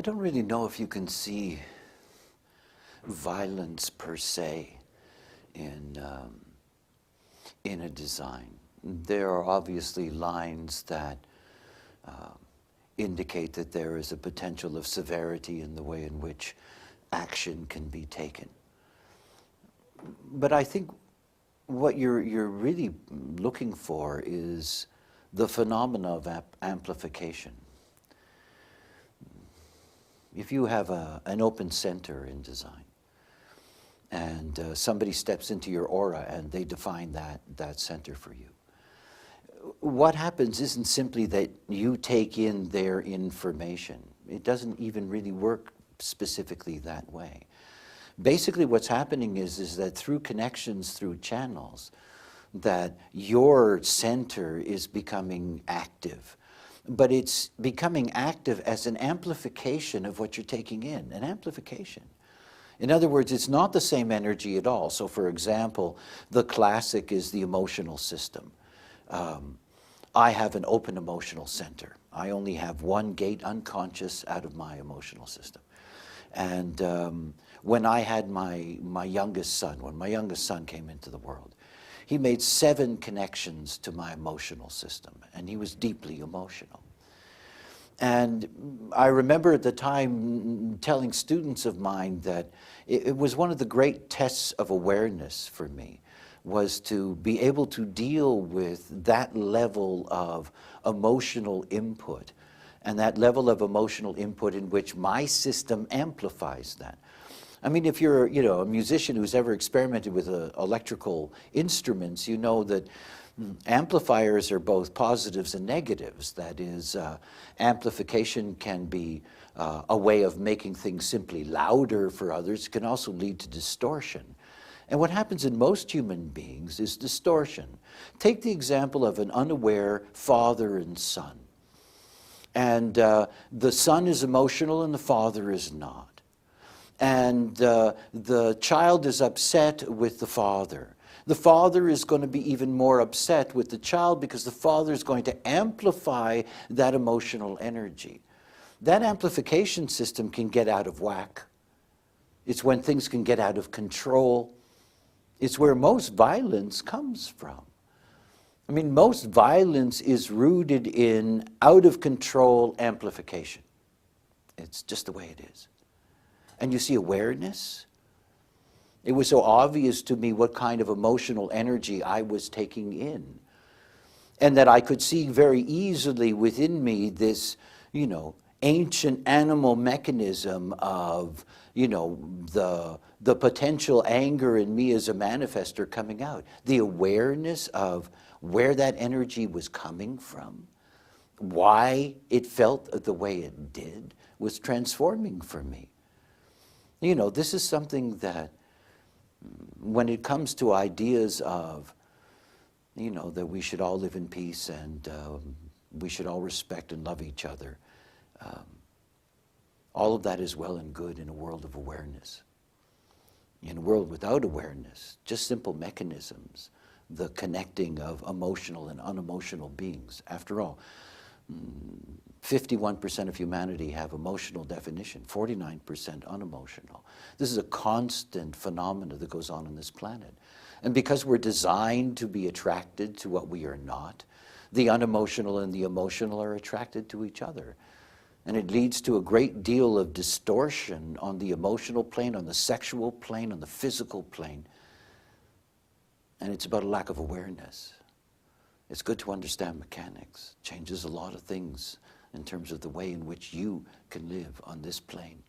don't really know if you can see violence per se in a design. There are obviously lines that indicate that there is a potential of severity in the way in which action can be taken. But I think what you're really looking for is the phenomena of amplification. If you have an open center in design, and somebody steps into your aura and they define that center for you, what happens isn't simply that you take in their information. It doesn't even really work specifically that way. Basically what's happening is that through connections, through channels, that your center is becoming active. But it's becoming active as an amplification of what you're taking in, an amplification. In other words, it's not the same energy at all. So for example, the classic is the emotional system. I have an open emotional center. I only have one gate unconscious out of my emotional system. And when I had my youngest son, when my youngest son came into the world, he made 7 connections to my emotional system, and he was deeply emotional. And I remember at the time telling students of mine that it was one of the great tests of awareness for me, was to be able to deal with that level of emotional input, and that level of emotional input in which my system amplifies that. I mean, if you're a musician who's ever experimented with electrical instruments, you know that amplifiers are both positives and negatives. That is, amplification can be a way of making things simply louder for others. It can also lead to distortion. And what happens in most human beings is distortion. Take the example of an unaware father and son. And the son is emotional and the father is not. And the child is upset with the father. The father is going to be even more upset with the child because the father is going to amplify that emotional energy. That amplification system can get out of whack. It's when things can get out of control. It's where most violence comes from. I mean, most violence is rooted in out-of-control amplification. It's just the way it is. And you see awareness. It was so obvious to me what kind of emotional energy I was taking in. And that I could see very easily within me this, ancient animal mechanism of, the potential anger in me as a manifester coming out. The awareness of where that energy was coming from, why it felt the way it did, was transforming for me. This is something that, when it comes to ideas of, that we should all live in peace and we should all respect and love each other, all of that is well and good in a world of awareness. In a world without awareness, just simple mechanisms, the connecting of emotional and unemotional beings. After all, 51% of humanity have emotional definition, 49% unemotional. This is a constant phenomenon that goes on this planet. And because we're designed to be attracted to what we are not, the unemotional and the emotional are attracted to each other. And it leads to a great deal of distortion on the emotional plane, on the sexual plane, on the physical plane. And it's about a lack of awareness. It's good to understand mechanics. It changes a lot of things in terms of the way in which you can live on this plane.